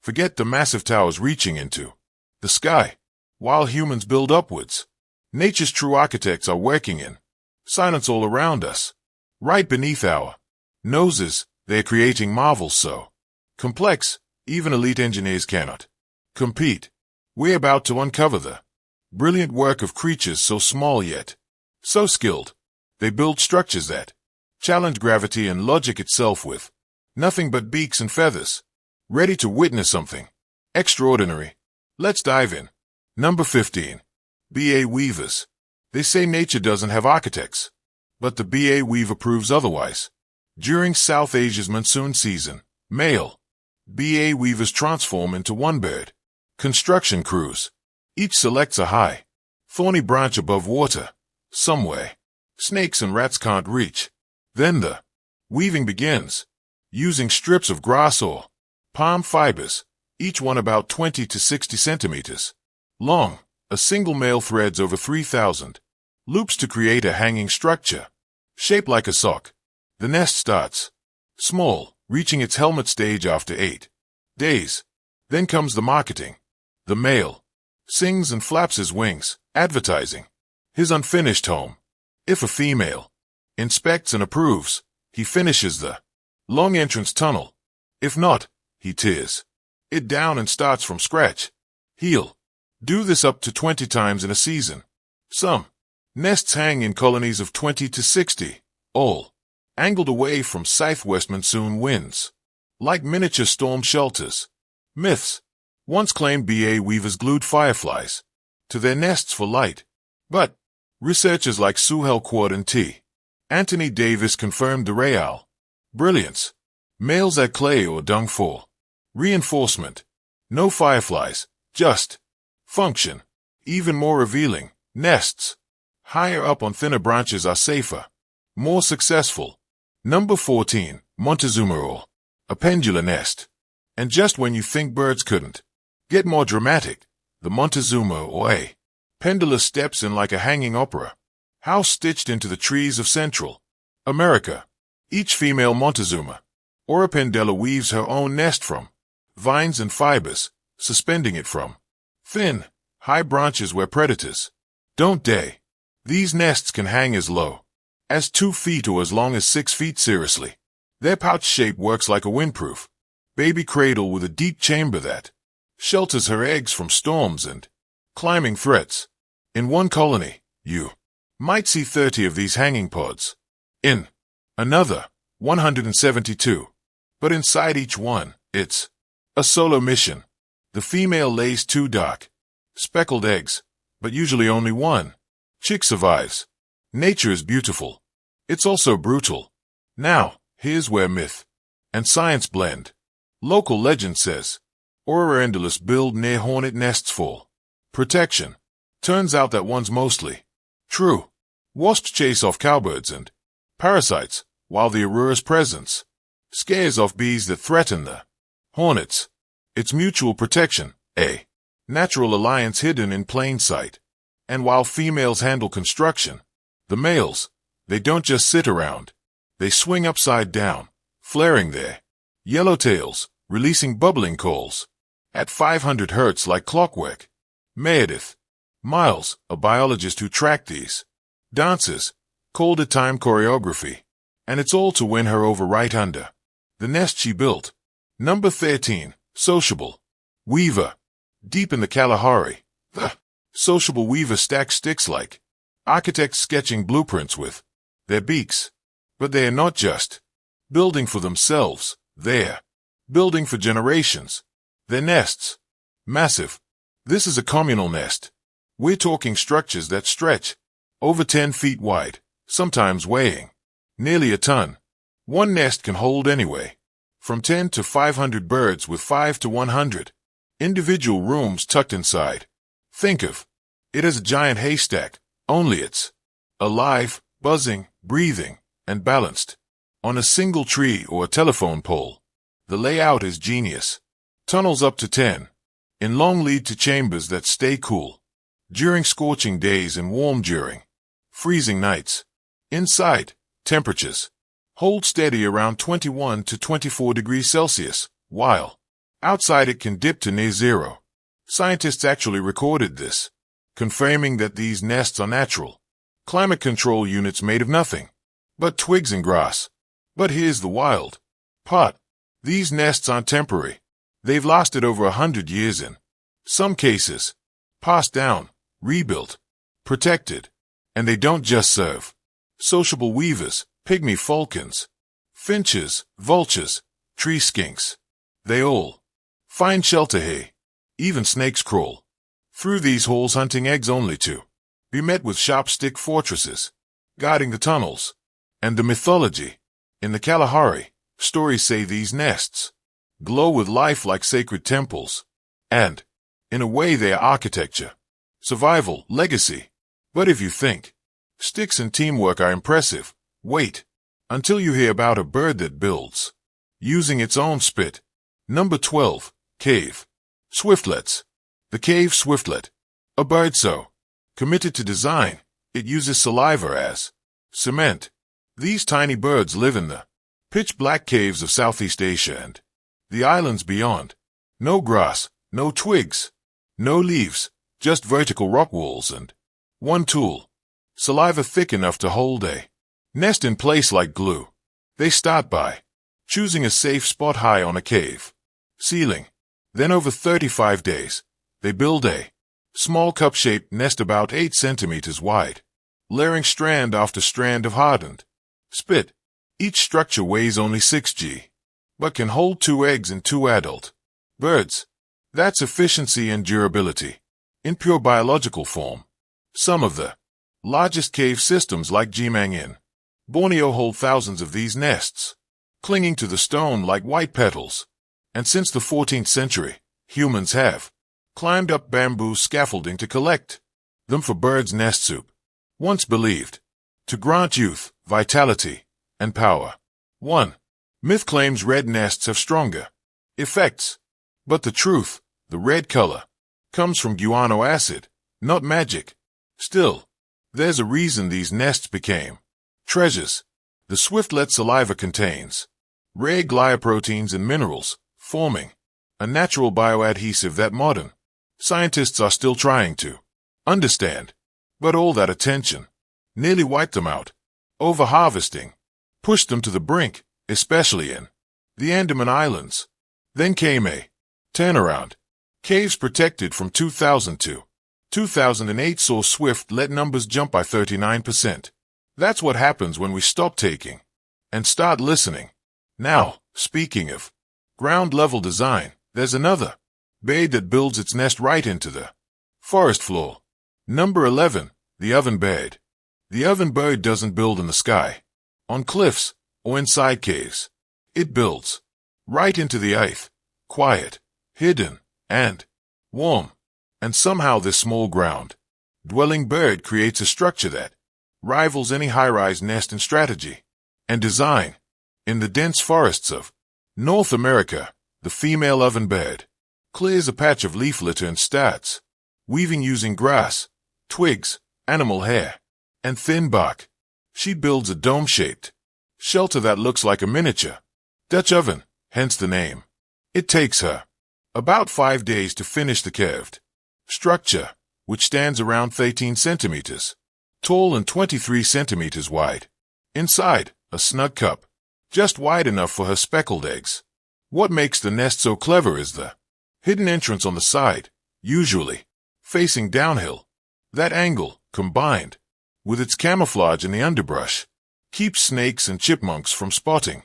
Forget the massive towers reaching into the sky, while humans build upwards. Nature's true architects are working in silence all around us. Right beneath our noses, they're creating marvels so complex, even elite engineers cannot compete. We're about to uncover the brilliant work of creatures so small yet so skilled. They build structures that challenge gravity and logic itself with nothing but beaks and feathers, ready to witness something extraordinary. Let's dive in. Number 15. BA Weavers. They say nature doesn't have architects, but the BA Weaver proves otherwise. During South Asia's monsoon season, male BA Weavers transform into one bird. Construction crews. Each selects a high, thorny branch above water, somewhere snakes and rats can't reach. Then the weaving begins, using strips of grass or palm fibers, each one about 20 to 60 centimeters long. A single male threads over 3,000 loops to create a hanging structure, shaped like a sock. The nest starts small, reaching its helmet stage after 8 days. Then comes the marketing. The male sings and flaps his wings, advertising his unfinished home. If a female inspects and approves, he finishes the long entrance tunnel. If not, he tears it down and starts from scratch. He'll do this up to 20 times in a season. Some nests hang in colonies of 20 to 60, all angled away from southwest monsoon winds, like miniature storm shelters. Myths. Once claimed BA weavers glued fireflies to their nests for light, but researchers like Suhail Quad and T. Anthony Davis confirmed the real brilliance. Males add clay or dung for reinforcement. No fireflies, just function. Even more revealing, nests higher up on thinner branches are safer, more successful. Number 14. Montezuma, or a pendular nest. And just when you think birds couldn't get more dramatic, the Montezuma, or a pendula, steps in like a hanging opera house stitched into the trees of Central America. Each female Montezuma, or a pendula, weaves her own nest from vines and fibers, suspending it from thin, high branches where predators don't dare. These nests can hang as low as 2 feet or as long as 6 feet. Seriously, their pouch shape works like a windproof baby cradle with a deep chamber that shelters her eggs from storms and climbing threats. In one colony, you might see 30 of these hanging pods. In another, 172. But inside each one, it's a solo mission. The female lays 2 dark, speckled eggs, but usually only one chick survives. Nature is beautiful. It's also brutal. Now, here's where myth and science blend. Local legend says Aurora Endulus build near hornet nests for protection. Turns out that one's mostly true. Wasps chase off cowbirds and parasites, while the Aurora's presence scares off bees that threaten the hornets. It's mutual protection, a natural alliance hidden in plain sight. And while females handle construction, the males, they don't just sit around. They swing upside down, flaring their yellow tails, releasing bubbling coals at 500 hertz like clockwork. Meredith Miles, a biologist who tracked these dances, called it time choreography, and it's all to win her over right under the nest she built. Number 13. Sociable Weaver. Deep in the Kalahari, the sociable weaver stacks sticks like architects sketching blueprints with their beaks. But they are not just building for themselves, they're building for generations. Their nests, massive. This is a communal nest. We're talking structures that stretch over 10 feet wide, sometimes weighing nearly a ton. One nest can hold anywhere from 10 to 500 birds with 5 to 100 individual rooms tucked inside. Think of it as a giant haystack, only it's alive, buzzing, breathing, and balanced on a single tree or a telephone pole. The layout is genius. Tunnels up to 10 in long lead to chambers that stay cool during scorching days and warm during freezing nights. Inside, temperatures hold steady around 21 to 24 degrees Celsius, while Outside it can dip to near zero. Scientists actually recorded this, confirming that these nests are natural. Climate control units made of nothing but twigs and grass. But here's the wild part. These nests aren't temporary. They've lasted over 100 years in some cases, passed down, rebuilt, protected. And they don't just serve sociable weavers, pygmy falcons, finches, vultures, tree skinks. They all find shelter here. Even snakes crawl through these holes hunting eggs only to be met with sharp stick fortresses guarding the tunnels. And the mythology in the Kalahari stories say these nests glow with life like sacred temples. And, in a way, they are architecture, survival, legacy. But if you think sticks and teamwork are impressive, wait until you hear about a bird that builds using its own spit. Number 12, cave swiftlets. The cave swiftlet, a bird so committed to design, it uses saliva as cement. These tiny birds live in the pitch-black caves of Southeast Asia and the islands beyond. No grass, no twigs, no leaves, just vertical rock walls and one tool, saliva thick enough to hold a nest in place like glue. They start by choosing a safe spot high on a cave ceiling. Then over 35 days, they build a small cup-shaped nest about 8 centimeters wide, layering strand after strand of hardened spit. Each structure weighs only 6 g, but can hold 2 eggs and 2 adult birds. That's efficiency and durability in pure biological form. Some of the largest cave systems like Jimang in Borneo hold thousands of these nests, clinging to the stone like white petals. And since the 14th century, humans have climbed up bamboo scaffolding to collect them for birds' nest soup. Once believed to grant youth, vitality, and power. 1. Myth claims red nests have stronger effects. But the truth, the red color, comes from guano acid, not magic. Still, there's a reason these nests became treasures. The swiftlet saliva contains rare glycoproteins and minerals, forming a natural bioadhesive that modern scientists are still trying to understand. But all that attention nearly wiped them out. Over-harvesting pushed them to the brink, especially in the Andaman Islands. Then came a turnaround. Caves protected from 2000 to 2008 saw swiftlet numbers jump by 39%. That's what happens when we stop taking and start listening. Now, speaking of ground-level design, there's another bird that builds its nest right into the forest floor. Number 11, the ovenbird. The ovenbird doesn't build in the sky, on cliffs, or inside caves. It builds right into the earth, quiet, hidden, and warm. And somehow this small ground-dwelling bird creates a structure that rivals any high-rise nest in strategy and design. In the dense forests of North America, the female ovenbird clears a patch of leaf litter and starts weaving using grass, twigs, animal hair, and thin bark. She builds a dome-shaped shelter that looks like a miniature Dutch oven, hence the name. It takes her about 5 days to finish the curved structure, which stands around 13 centimeters tall and 23 centimeters wide. Inside, a snug cup, just wide enough for her speckled eggs. What makes the nest so clever is the hidden entrance on the side, usually facing downhill. That angle, combined with its camouflage in the underbrush, keeps snakes and chipmunks from spotting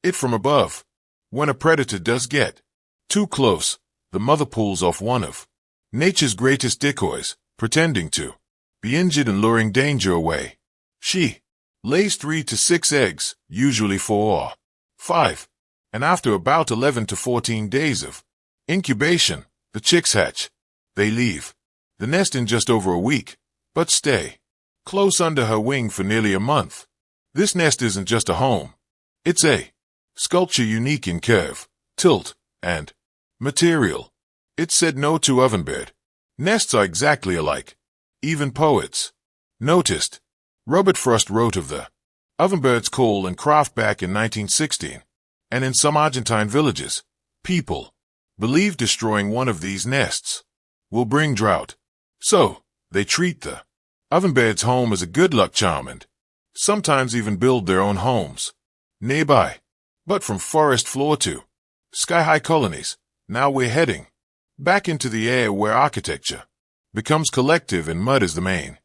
it from above. When a predator does get too close, the mother pulls off one of nature's greatest decoys, pretending to be injured and luring danger away. She lays 3 to 6 eggs, usually 4 or 5, and after about 11 to 14 days of incubation, the chicks hatch. They leave the nest in just over a week, but stay close under her wing for nearly a month. This nest isn't just a home. It's a sculpture unique in curve, tilt, and material. It said no to ovenbird. Nests are exactly alike. Even poets noticed. Robert Frost wrote of the ovenbird's call and craft back in 1916, and in some Argentine villages, people believe destroying one of these nests will bring drought. So, they treat the ovenbird's home as a good luck charm and sometimes even build their own homes nearby. But from forest floor to sky-high colonies, now we're heading back into the air where architecture becomes collective and mud is the main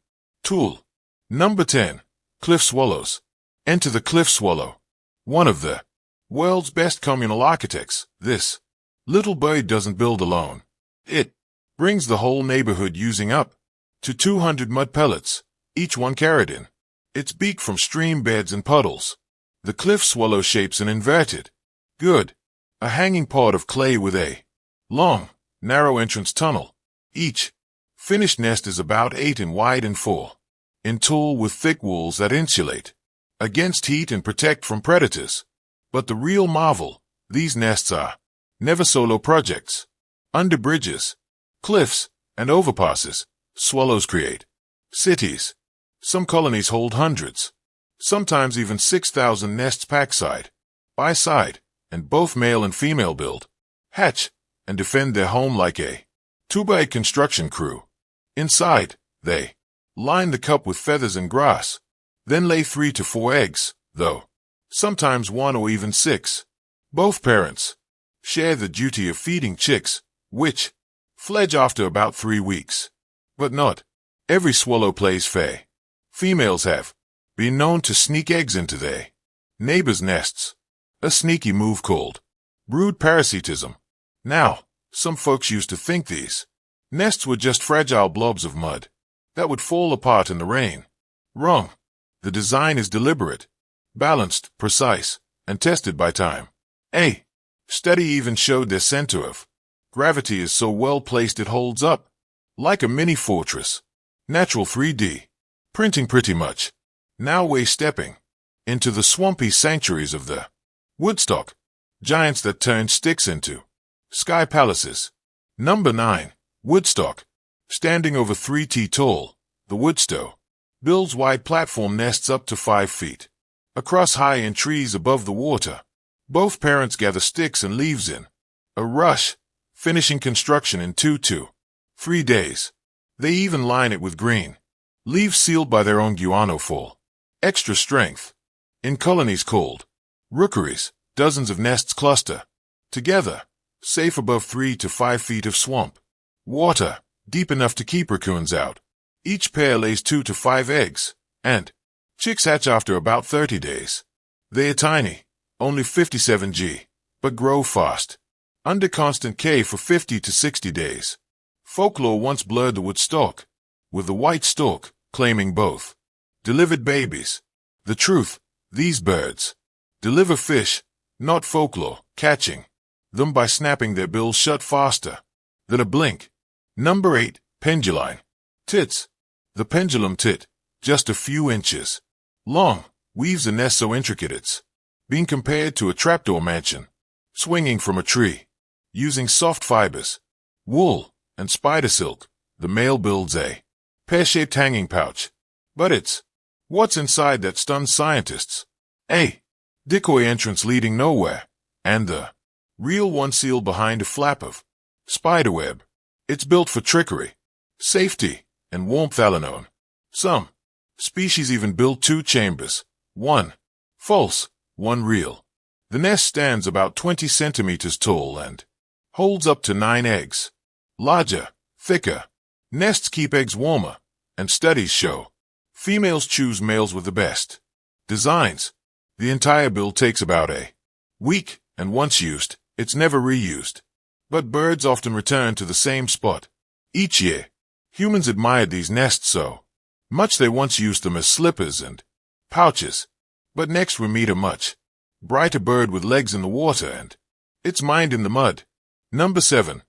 tool. Number 10. Cliff swallows. Enter the cliff swallow, one of the world's best communal architects. This little bird doesn't build alone. It brings the whole neighborhood using up to 200 mud pellets, each one carried in its beak from stream beds and puddles. The cliff swallow shapes an inverted, a hanging pod of clay with a long, narrow entrance tunnel. Each finished nest is about 8 in wide and 4 in tall with thick walls that insulate against heat and protect from predators. But the real marvel, these nests are never solo projects. Under bridges, cliffs, and overpasses, swallows create cities. Some colonies hold hundreds, sometimes even 6,000 nests packed side by side, and both male and female build, hatch, and defend their home like a two-by construction crew. Inside, they line the cup with feathers and grass, then lay 3 to 4 eggs, though sometimes 1 or even 6. Both parents share the duty of feeding chicks, which fledge after about 3 weeks. But not every swallow plays fair. Females have been known to sneak eggs into their neighbors' nests, a sneaky move called brood parasitism. Now, some folks used to think these nests were just fragile blobs of mud that would fall apart in the rain. Wrong. The design is deliberate, balanced, precise, and tested by time. A study even showed their center of gravity is so well placed it holds up like a mini fortress. Natural 3D printing pretty much. Now we're stepping into the swampy sanctuaries of the woodstock, giants that turn sticks into sky palaces. Number 9. Woodstock. Standing over 3 feet tall, the woodstock builds wide platform nests up to 5 feet across high in trees above the water. Both parents gather sticks and leaves in a rush, finishing construction in 2 to 3 days. They even line it with green leaves sealed by their own guano for extra strength. In colonies called rookeries, dozens of nests cluster together, safe above 3 to 5 feet of swamp water, deep enough to keep raccoons out. Each pair lays 2 to 5 eggs, and chicks hatch after about 30 days. They are tiny, only 57 g, but grow fast, under constant K for 50 to 60 days. Folklore once blurred the woodstock, with the white stork claiming both delivered babies. The truth, these birds deliver fish, not folklore, catching them by snapping their bills shut faster than a blink. Number 8. Penduline. Tits. The pendulum tit, just a few inches long, weaves a nest so intricate it's being compared to a trapdoor mansion, swinging from a tree. Using soft fibers, wool, and spider silk, the male builds a pear-shaped hanging pouch. But it's what's inside that stuns scientists. A decoy entrance leading nowhere, and the real one sealed behind a flap of spiderweb. It's built for trickery, safety, and warmth alone. Some species even build 2 chambers, one false, one real. The nest stands about 20 centimeters tall and holds up to 9 eggs. Larger, thicker nests keep eggs warmer, and studies show females choose males with the best designs. The entire build takes about a week, and once used, it's never reused. But birds often return to the same spot each year. Humans admired these nests so much they once used them as slippers and pouches. But next we meet a much brighter bird with legs in the water and its mind in the mud. Number 7.